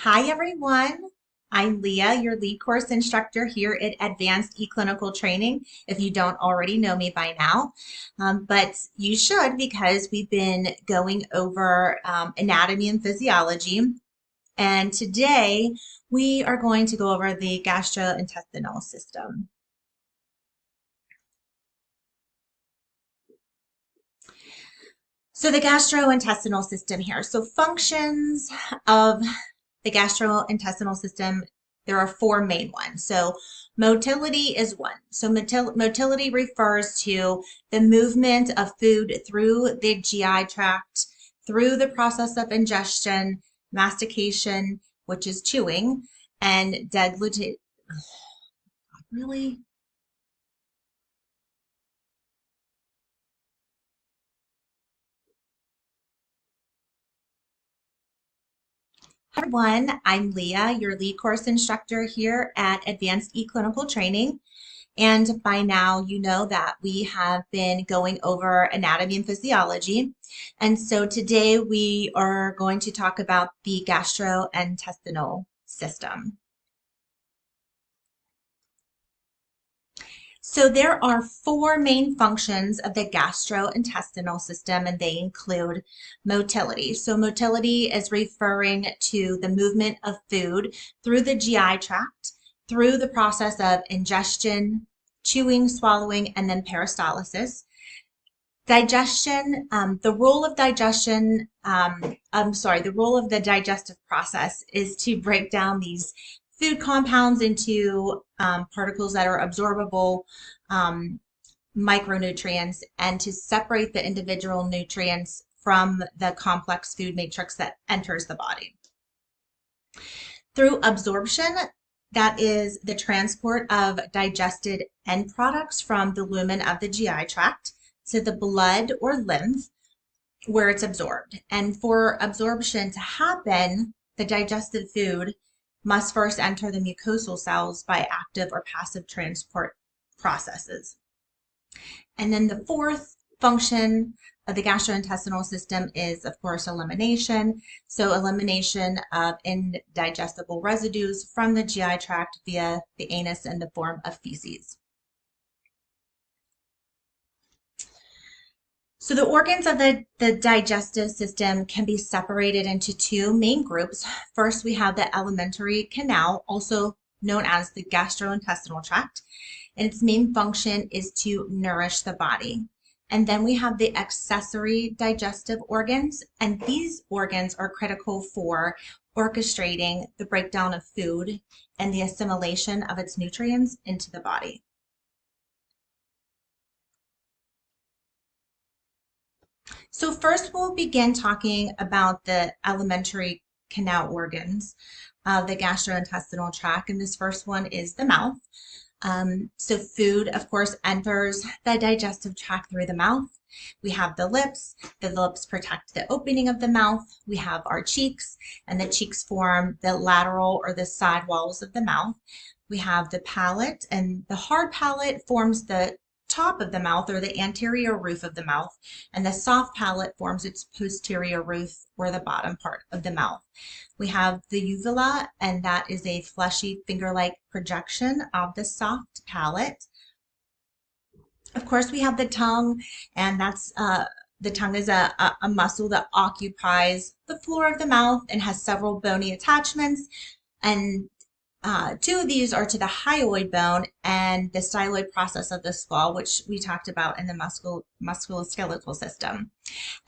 Hi everyone, I'm Leah, your lead course instructor here at Advanced eClinical Training, if you don't already know me by now. But you should, because we've been going over anatomy and physiology. And today we are going to go over the gastrointestinal system. So the gastrointestinal system here. So functions of the gastrointestinal system, there are four main ones. So motility is one. So motility refers to the movement of food through the GI tract, through the process of ingestion, mastication, which is chewing, and deglutition. Really? Hi everyone, I'm Leah, your lead course instructor here at Advanced eClinical Training. And by now, you know that we have been going over anatomy and physiology. And so today we are going to talk about the gastrointestinal system. So there are four main functions of the gastrointestinal system, and they include motility. So motility is referring to the movement of food through the GI tract, through the process of ingestion, chewing, swallowing, and then peristalsis. Digestion, the role of digestion, the role of the digestive process is to break down these food compounds into particles that are absorbable micronutrients and to separate the individual nutrients from the complex food matrix that enters the body. Through absorption, that is the transport of digested end products from the lumen of the GI tract to the blood or lymph where it's absorbed. And for absorption to happen, the digested food must first enter the mucosal cells by active or passive transport processes. And then the fourth function of the gastrointestinal system is, of course, elimination. So elimination of indigestible residues from the GI tract via the anus in the form of feces. So the organs of the digestive system can be separated into two main groups. First, we have the alimentary canal, also known as the gastrointestinal tract, and its main function is to nourish the body. And then we have the accessory digestive organs, and these organs are critical for orchestrating the breakdown of food and the assimilation of its nutrients into the body. So first we'll begin talking about the alimentary canal organs of the gastrointestinal tract, and this first one is the mouth. So food, of course, enters the digestive tract through the mouth. We have the lips. The lips protect the opening of the mouth. We have our cheeks, and the cheeks form the lateral or the side walls of the mouth. We have the palate, and the hard palate forms the top of the mouth or the anterior roof of the mouth, and the soft palate forms its posterior roof or the bottom part of the mouth. We have the uvula, and that is a fleshy finger-like projection of the soft palate. Of course, we have the tongue, and that's the tongue is a muscle that occupies the floor of the mouth and has several bony attachments, and two of these are to the hyoid bone and the styloid process of the skull, which we talked about in the musculoskeletal system.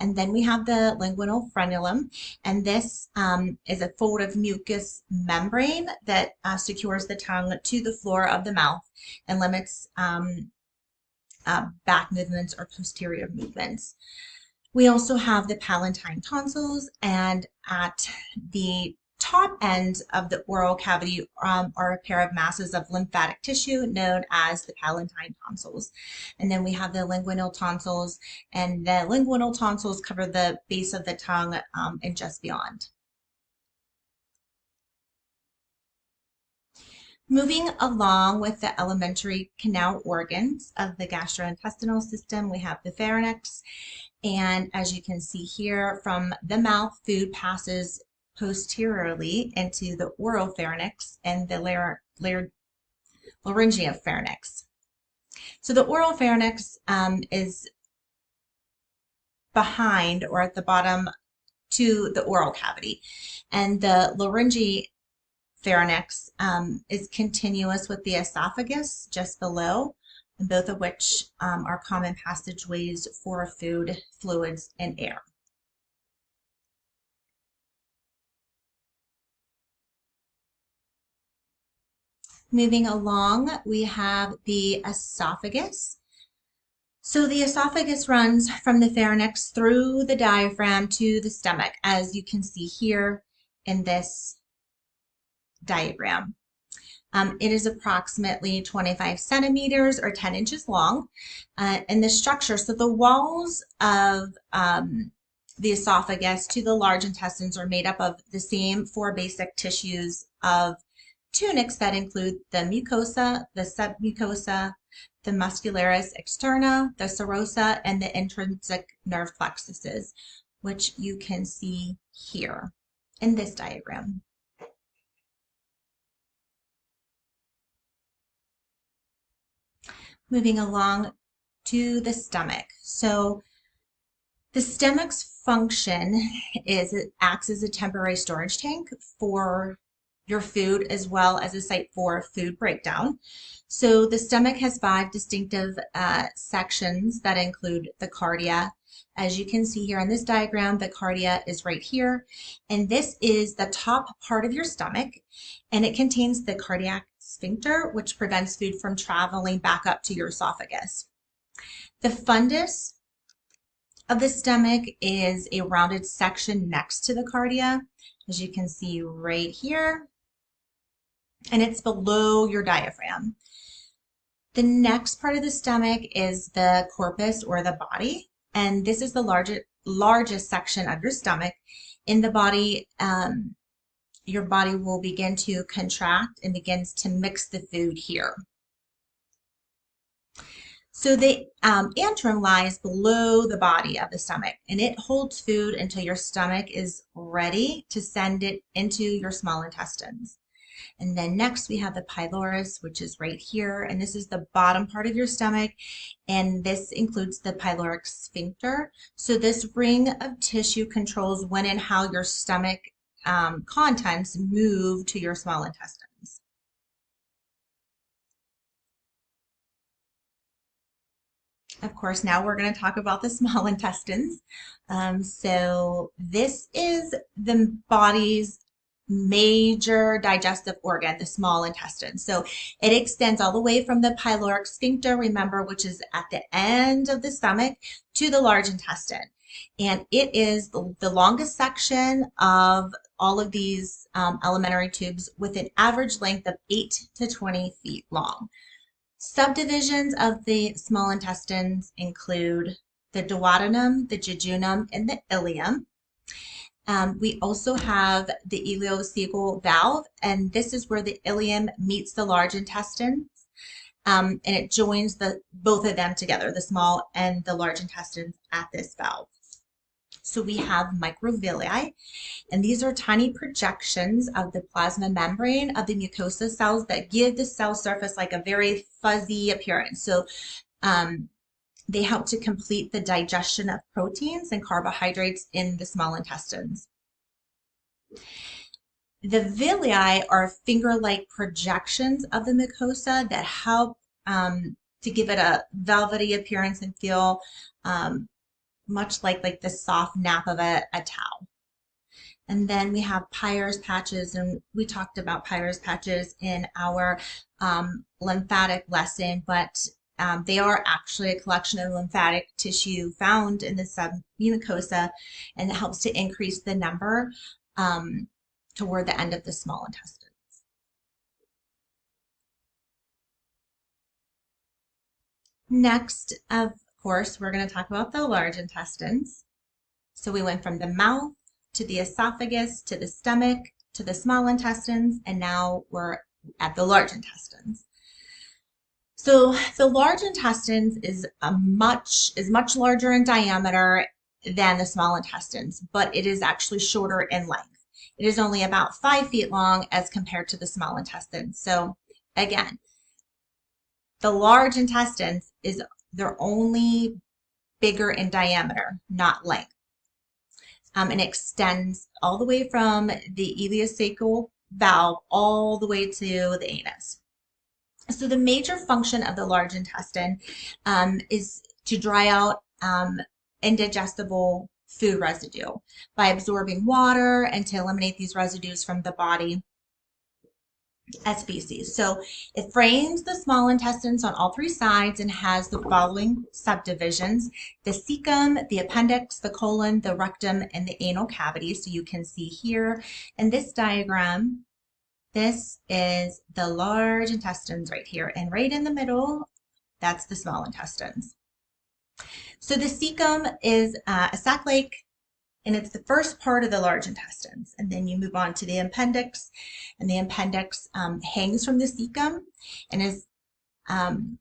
And then we have the linguinal frenulum, and this is a fold of mucous membrane that secures the tongue to the floor of the mouth and limits back movements or posterior movements. We also have the palatine tonsils, and at the top end of the oral cavity are a pair of masses of lymphatic tissue known as the palatine tonsils. And then we have the linguinal tonsils, and the linguinal tonsils cover the base of the tongue and just beyond. Moving along with the alimentary canal organs of the gastrointestinal system, we have the pharynx. And as you can see here, from the mouth, food passes posteriorly into the oropharynx and the laryngopharynx. So the oropharynx is behind or at the bottom to the oral cavity, and the laryngopharynx is continuous with the esophagus just below, and both of which are common passageways for food, fluids, and air. Moving along, we have the esophagus. So the esophagus runs from the pharynx through the diaphragm to the stomach, as you can see here in this diagram. It is approximately 25 centimeters or 10 inches long. And the structure, so the walls of the esophagus to the large intestines are made up of the same 4 basic tissues of tunics that include the mucosa, the submucosa, the muscularis externa, the serosa, and the intrinsic nerve plexuses, which you can see here in this diagram. Moving along to the stomach. So the stomach's function is it acts as a temporary storage tank for your food as well as a site for food breakdown. So the stomach has 5 distinctive sections that include the cardia. As you can see here in this diagram, the cardia is right here, and this is the top part of your stomach, and it contains the cardiac sphincter, which prevents food from traveling back up to your esophagus. The fundus of the stomach is a rounded section next to the cardia, as you can see right here, and it's below your diaphragm. The next part of the stomach is the corpus or the body, and this is the largest section of your stomach. In the body, your body will begin to contract and begins to mix the food here. So the antrum lies below the body of the stomach, and it holds food until your stomach is ready to send it into your small intestines. And then next we have the pylorus, which is right here, and this is the bottom part of your stomach, and this includes the pyloric sphincter. So this ring of tissue controls when and how your stomach contents move to your small intestines. Of course, now we're going to talk about the small intestines. So this is the body's major digestive organ, the small intestine. So it extends all the way from the pyloric sphincter, remember, which is at the end of the stomach, to the large intestine. And it is the longest section of all of these alimentary tubes with an average length of 8 to 20 feet long. Subdivisions of the small intestines include the duodenum, the jejunum, and the ileum. We also have the ileocecal valve, and this is where the ileum meets the large intestines, and it joins both of them together, the small and the large intestines at this valve. So we have microvilli, and these are tiny projections of the plasma membrane of the mucosa cells that give the cell surface like a very fuzzy appearance. So they help to complete the digestion of proteins and carbohydrates in the small intestines. The villi are finger-like projections of the mucosa that help to give it a velvety appearance and feel much like the soft nap of a towel. And then we have Peyer's patches, and we talked about Peyer's patches in our lymphatic lesson, but they are actually a collection of lymphatic tissue found in the submucosa, and it helps to increase the number toward the end of the small intestines. Next, of course, we're going to talk about the large intestines. So we went from the mouth to the esophagus to the stomach to the small intestines, and now we're at the large intestines. So the large intestines is much larger in diameter than the small intestines, but it is actually shorter in length. It is only about 5 feet long as compared to the small intestine. So again, the large intestines they're only bigger in diameter, not length. And extends all the way from the ileocecal valve all the way to the anus. So the major function of the large intestine is to dry out indigestible food residue by absorbing water and to eliminate these residues from the body as feces. So it frames the small intestines on all 3 sides and has the following subdivisions: the cecum, the appendix, the colon, the rectum, and the anal cavity. So you can see here in this diagram, this is the large intestines right here, and right in the middle, that's the small intestines. So the cecum is a sac-like, and it's the first part of the large intestines. And then you move on to the appendix, and the appendix hangs from the cecum and is kind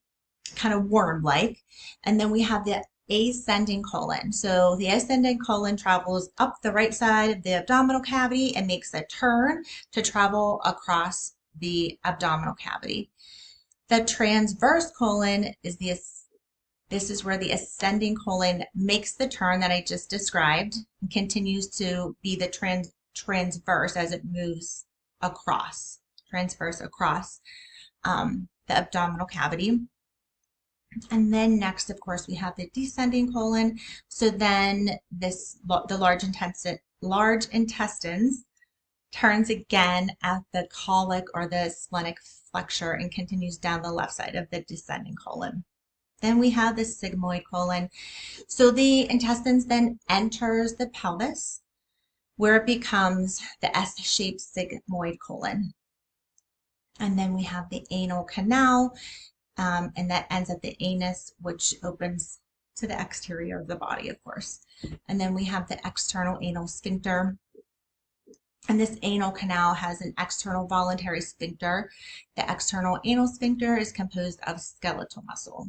of worm-like. And then we have the ascending colon. So the ascending colon travels up the right side of the abdominal cavity and makes a turn to travel across the abdominal cavity. The transverse colon is this is where the ascending colon makes the turn that I just described and continues to be the transverse as it moves across, transverse across the abdominal cavity. And then next, of course, we have the descending colon. So then the large intestines turns again at the colic or the splenic flexure and continues down the left side of the descending colon. Then we have the sigmoid colon. So the intestines then enters the pelvis where it becomes the S-shaped sigmoid colon. And then we have the anal canal, and that ends at the anus, which opens to the exterior of the body, of course. And then we have the external anal sphincter. And this anal canal has an external voluntary sphincter. The external anal sphincter is composed of skeletal muscle.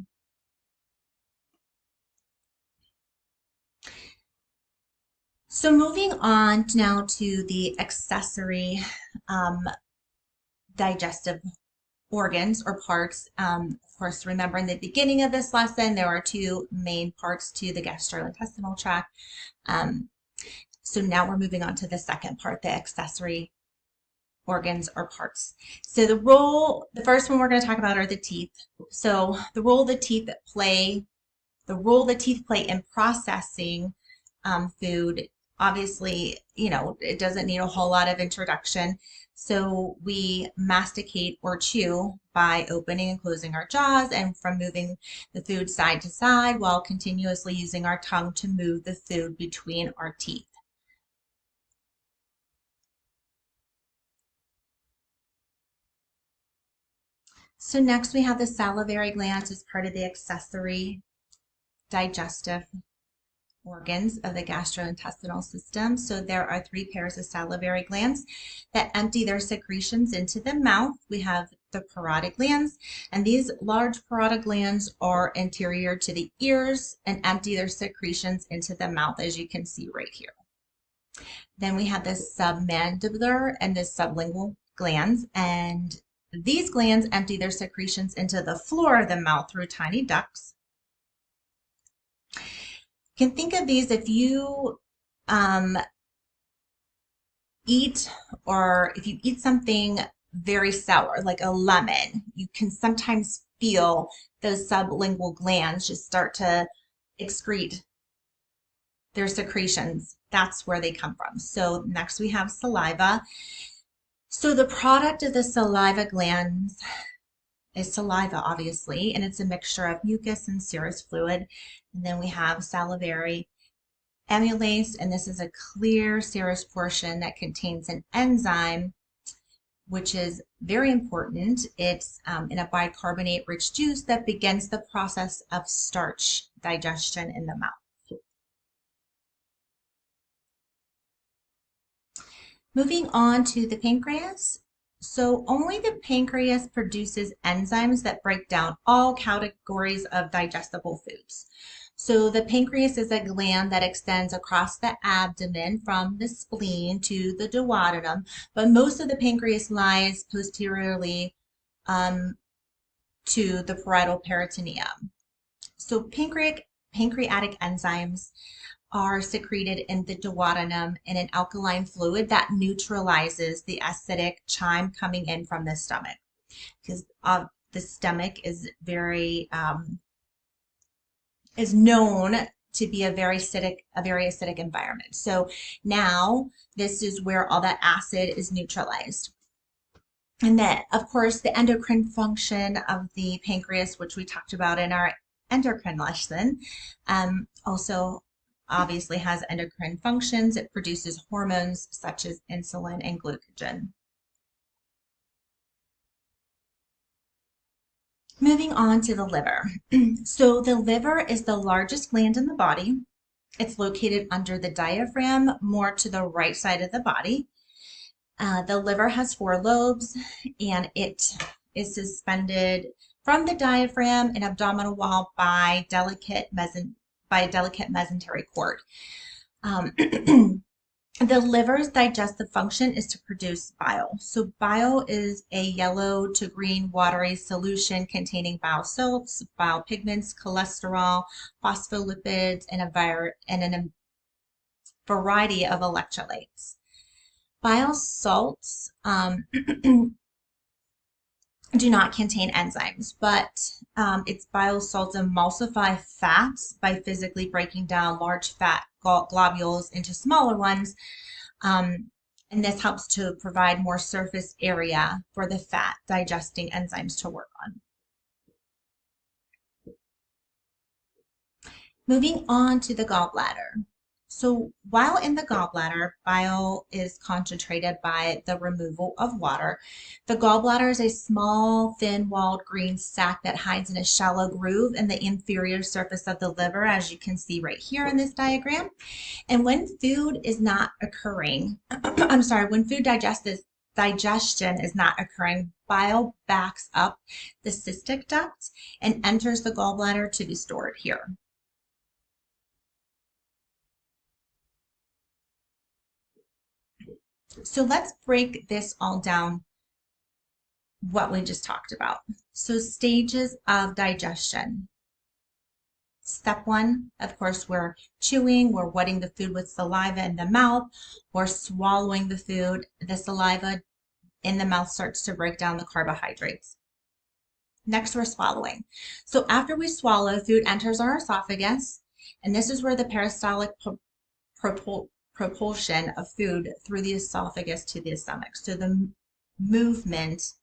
So moving on now to the accessory digestive organs or parts. Of course, remember in the beginning of this lesson, there are 2 main parts to the gastrointestinal tract. So now we're moving on to the second part, the accessory organs or parts. So the first one we're going to talk about are the teeth. So the role the teeth play in processing food. Obviously, it doesn't need a whole lot of introduction. So we masticate or chew by opening and closing our jaws and from moving the food side to side while continuously using our tongue to move the food between our teeth. So next we have the salivary glands as part of the accessory digestive organs of the gastrointestinal system. So there are 3 pairs of salivary glands that empty their secretions into the mouth. We have the parotid glands, and these large parotid glands are anterior to the ears and empty their secretions into the mouth, as you can see right here. Then we have the submandibular and the sublingual glands, and these glands empty their secretions into the floor of the mouth through tiny ducts. You can think of these if you if you eat something very sour, like a lemon, you can sometimes feel those sublingual glands just start to excrete their secretions. That's where they come from. So next we have saliva. So the product of the saliva glands is saliva, obviously, and it's a mixture of mucus and serous fluid. And then we have salivary amylase, and this is a clear serous portion that contains an enzyme, which is very important. It's in a bicarbonate-rich juice that begins the process of starch digestion in the mouth. Moving on to the pancreas. So only the pancreas produces enzymes that break down all categories of digestible foods. So the pancreas is a gland that extends across the abdomen from the spleen to the duodenum, but most of the pancreas lies posteriorly um, to the parietal peritoneum. So pancreatic enzymes are secreted in the duodenum in an alkaline fluid that neutralizes the acidic chyme coming in from the stomach, because the stomach is is known to be a very acidic environment. So now this is where all that acid is neutralized. And then, of course, the endocrine function of the pancreas, which we talked about in our endocrine lesson, also obviously has endocrine functions. It produces hormones such as insulin and glucagon. Moving on to the liver. So the liver is the largest gland in the body. It's located under the diaphragm, more to the right side of the body. The liver has 4 lobes, and it is suspended from the diaphragm and abdominal wall by delicate mesenteric cord. The liver's digestive function is to produce bile. So bile is a yellow to green watery solution containing bile salts, bile pigments, cholesterol, phospholipids, and a variety of electrolytes. Bile salts do not contain enzymes, but its bile salts emulsify fats by physically breaking down large fat globules into smaller ones, and this helps to provide more surface area for the fat digesting enzymes to work on. Moving on to the gallbladder. So while in the gallbladder, bile is concentrated by the removal of water. The gallbladder is a small, thin-walled green sac that hides in a shallow groove in the inferior surface of the liver, as you can see right here in this diagram. And when food is not occurring, when food digestion is not occurring, bile backs up the cystic duct and enters the gallbladder to be stored here. So let's break this all down, what we just talked about. So stages of digestion. Step 1, of course, we're chewing, we're wetting the food with saliva in the mouth, we're swallowing the food. The saliva in the mouth starts to break down the carbohydrates. Next, we're swallowing. So after we swallow, food enters our esophagus, and this is where the peristaltic propulsion of food through the esophagus to the stomach. So the movement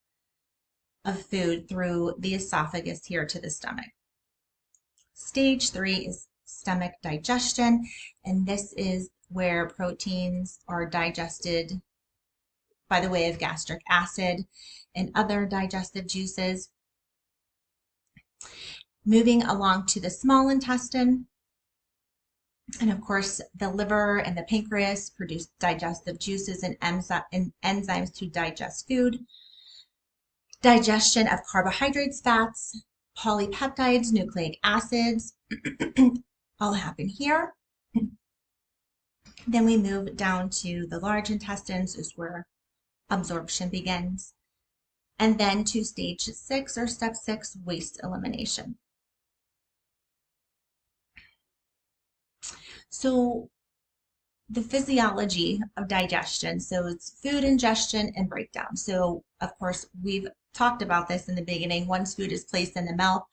of food through the esophagus here to the stomach. Stage 3 is stomach digestion, and this is where proteins are digested by the way of gastric acid and other digestive juices. Moving along to the small intestine, and of course, the liver and the pancreas produce digestive juices and enzymes to digest food. Digestion of carbohydrates, fats, polypeptides, nucleic acids, all happen here. Then we move down to the large intestines, is where absorption begins. And then to stage 6 or step 6, waste elimination. So the physiology of digestion, so it's food ingestion and breakdown. So of course, we've talked about this in the beginning. Once food is placed in the mouth,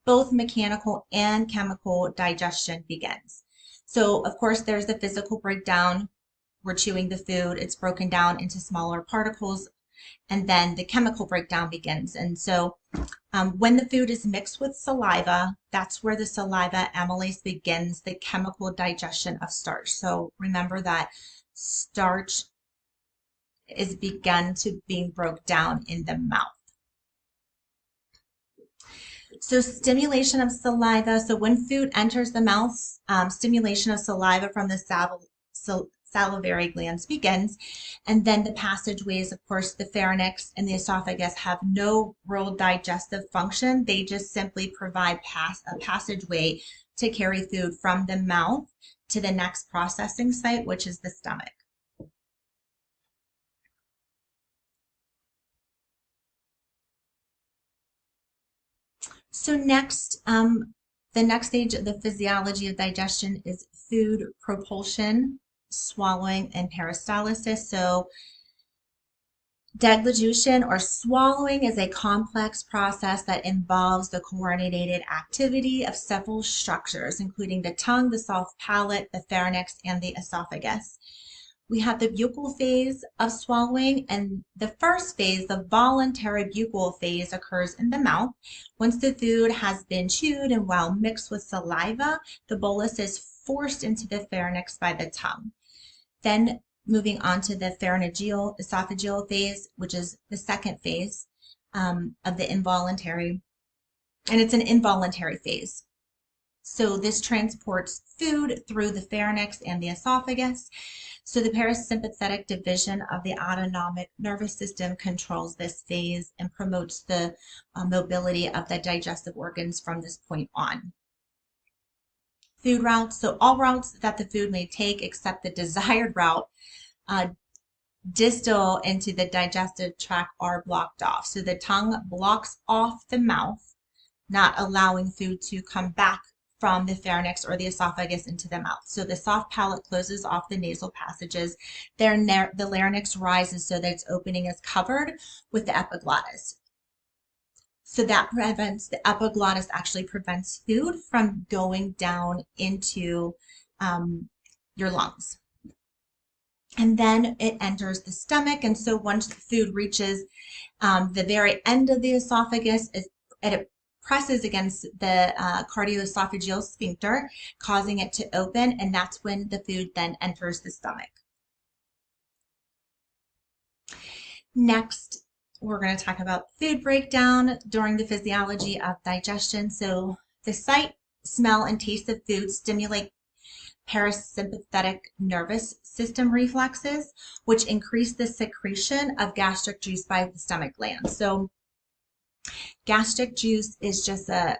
both mechanical and chemical digestion begins. So of course, there's the physical breakdown. We're chewing the food, it's broken down into smaller particles, and then the chemical breakdown begins. And so when the food is mixed with saliva, that's where the saliva amylase begins the chemical digestion of starch. So remember that starch is begun to being broken down in the mouth. So stimulation of saliva. So when food enters the mouth, stimulation of saliva from the salivary glands begins. And then the passageways, of course, the pharynx and the esophagus have no real digestive function. They just simply provide a passageway to carry food from the mouth to the next processing site, which is the stomach. So next, the next stage of the physiology of digestion is food propulsion, swallowing, and peristalsis. So deglutition or swallowing is a complex process that involves the coordinated activity of several structures, including the tongue, the soft palate, the pharynx, and the esophagus. We have the buccal phase of swallowing, and the first phase, the voluntary buccal phase, occurs in the mouth. Once the food has been chewed and while mixed with saliva, the bolus is forced into the pharynx by the tongue. Then moving on to the pharyngeal esophageal phase, which is the second phase of the involuntary, and it's an involuntary phase. So this transports food through the pharynx and the esophagus. So the parasympathetic division of the autonomic nervous system controls this phase and promotes the mobility of the digestive organs from this point on. Food routes, so all routes that the food may take except the desired route distal into the digestive tract are blocked off. So the tongue blocks off the mouth, not allowing food to come back from the pharynx or the esophagus into the mouth. So the soft palate closes off the nasal passages. The larynx rises so that its opening is covered with the epiglottis. So that prevents, the epiglottis actually prevents food from going down into your lungs. And then it enters the stomach. And so once the food reaches the very end of the esophagus, it presses against the cardioesophageal sphincter, causing it to open, and that's when the food then enters the stomach. Next, we're going to talk about food breakdown during the physiology of digestion. So the sight, smell, and taste of food stimulate parasympathetic nervous system reflexes, which increase the secretion of gastric juice by the stomach glands. So gastric juice is just a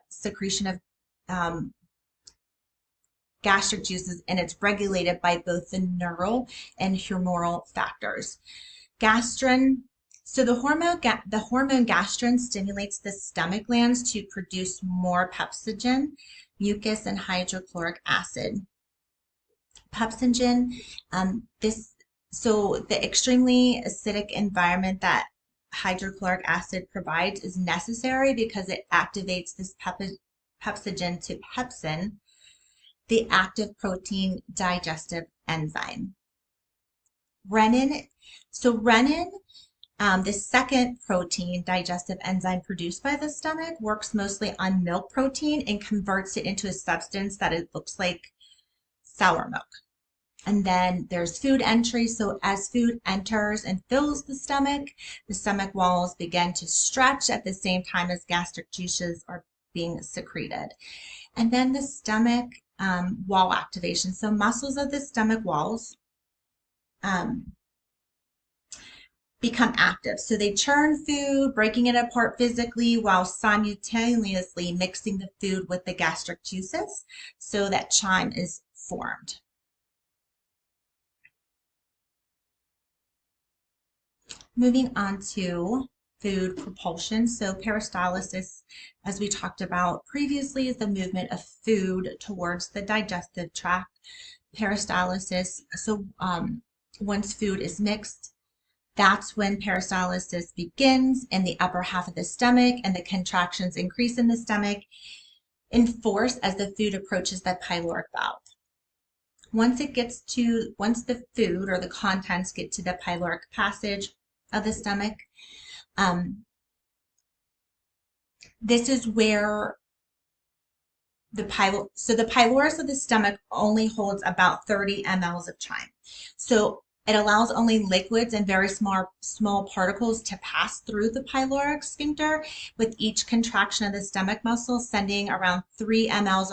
secretion of gastric juices, and it's regulated by both the neural and humoral factors. Gastrin, so the hormone gastrin stimulates the stomach glands to produce more pepsinogen, mucus, and hydrochloric acid. Pepsinogen, so the extremely acidic environment that hydrochloric acid provides is necessary because it activates this pepsinogen to pepsin, the active protein digestive enzyme. Renin, so renin, the second protein digestive enzyme produced by the stomach, works mostly on milk protein and converts it into a substance that it looks like sour milk. And then there's food entry. So as food enters and fills the stomach walls begin to stretch at the same time as gastric juices are being secreted. And then the stomach wall activation. So muscles of the stomach walls become active. So they churn food, breaking it apart physically while simultaneously mixing the food with the gastric juices so that chyme is formed. Moving on to food propulsion. So peristalsis, as we talked about previously, is the movement of food towards the digestive tract. Peristalsis, so once food is mixed, that's when peristalsis begins in the upper half of the stomach, and the contractions increase in the stomach in force as the food approaches the pyloric valve. Once the food or the contents get to the pyloric passage of the stomach, this is where the pylorus of the stomach only holds about 30 mLs of chyme. So it allows only liquids and very small particles to pass through the pyloric sphincter, with each contraction of the stomach muscle sending around 3 mLs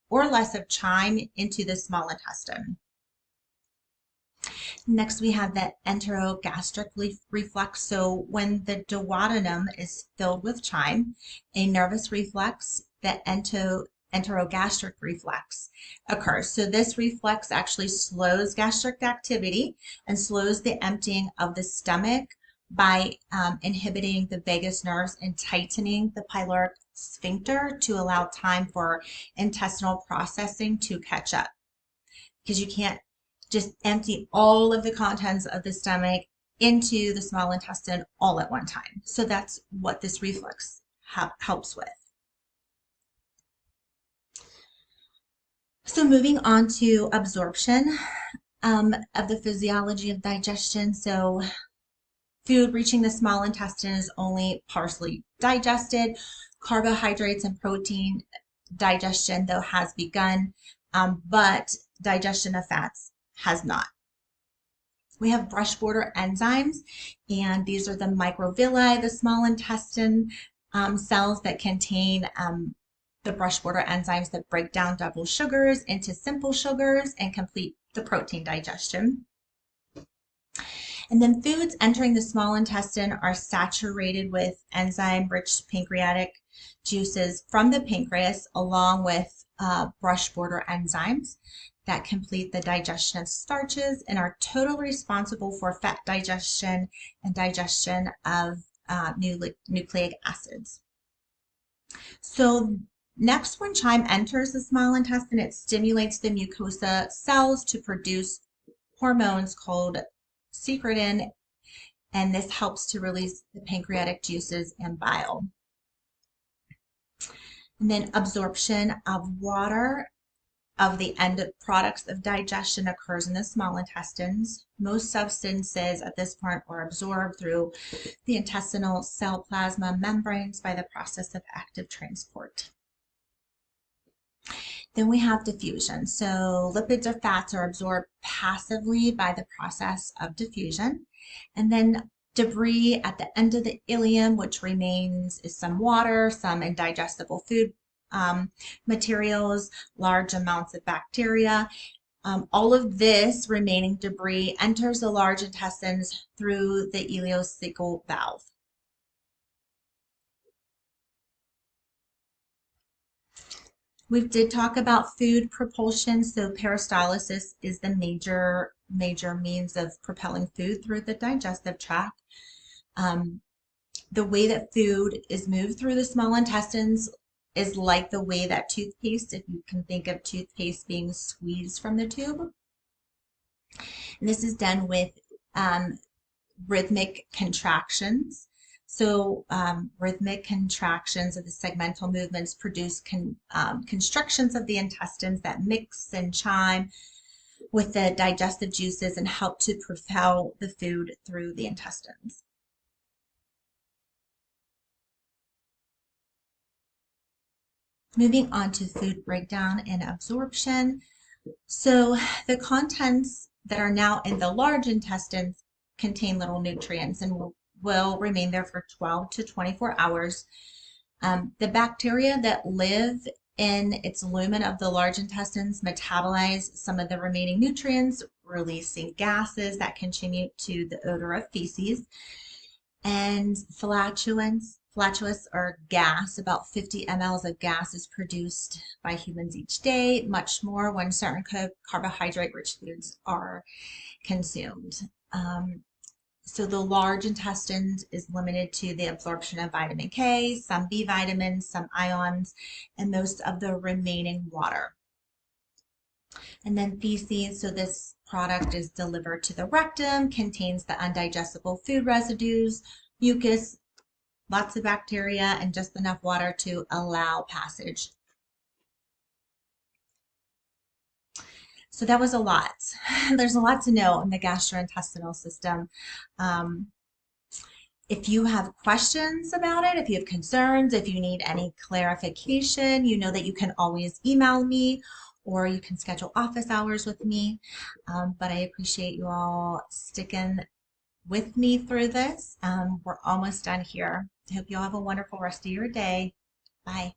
or less of chyme into the small intestine. Next, we have the enterogastric reflex. So when the duodenum is filled with chyme, a nervous reflex, the enterogastric reflex occurs. So this reflex actually slows gastric activity and slows the emptying of the stomach by inhibiting the vagus nerves and tightening the pyloric sphincter to allow time for intestinal processing to catch up. Because you can't just empty all of the contents of the stomach into the small intestine all at one time. So that's what this reflex helps with. So moving on to absorption of the physiology of digestion. So food reaching the small intestine is only partially digested. Carbohydrates and protein digestion, though, has begun, but digestion of fats has not. We have brush border enzymes, and these are the microvilli, the small intestine cells that contain the brush border enzymes that break down double sugars into simple sugars and complete the protein digestion. And then foods entering the small intestine are saturated with enzyme-rich pancreatic juices from the pancreas, along with brush border enzymes that complete the digestion of starches and are totally responsible for fat digestion and digestion of nucleic acids. So next, when chyme enters the small intestine, it stimulates the mucosa cells to produce hormones called secretin, and this helps to release the pancreatic juices and bile. And then absorption of water of the end products of digestion occurs in the small intestines. Most substances at this point are absorbed through the intestinal cell plasma membranes by the process of active transport. Then we have diffusion. So lipids or fats are absorbed passively by the process of diffusion. And then debris at the end of the ileum, which remains, is some water, some indigestible food materials, large amounts of bacteria. All of this remaining debris enters the large intestines through the ileocecal valve. We did talk about food propulsion. So peristalsis is the major means of propelling food through the digestive tract. The way that food is moved through the small intestines is like the way that toothpaste, if you can think of toothpaste being squeezed from the tube. And this is done with rhythmic contractions. So rhythmic contractions of the segmental movements produce constrictions of the intestines that mix and chime with the digestive juices and help to propel the food through the intestines. Moving on to food breakdown and absorption. So the contents that are now in the large intestines contain little nutrients and will remain there for 12 to 24 hours. The bacteria that live in its lumen of the large intestines metabolize some of the remaining nutrients, releasing gases that contribute to the odor of feces. And flatulence or gas, about 50 mLs of gas is produced by humans each day, much more when certain carbohydrate-rich foods are consumed. So the large intestines is limited to the absorption of vitamin K, some B vitamins, some ions, and most of the remaining water. And then feces, so this product is delivered to the rectum, contains the undigestible food residues, mucus, lots of bacteria, and just enough water to allow passage. So that was a lot. There's a lot to know in the gastrointestinal system. If you have questions about it, if you have concerns, if you need any clarification, you know that you can always email me or you can schedule office hours with me. But I appreciate you all sticking with me through this. We're almost done here. I hope you all have a wonderful rest of your day. Bye.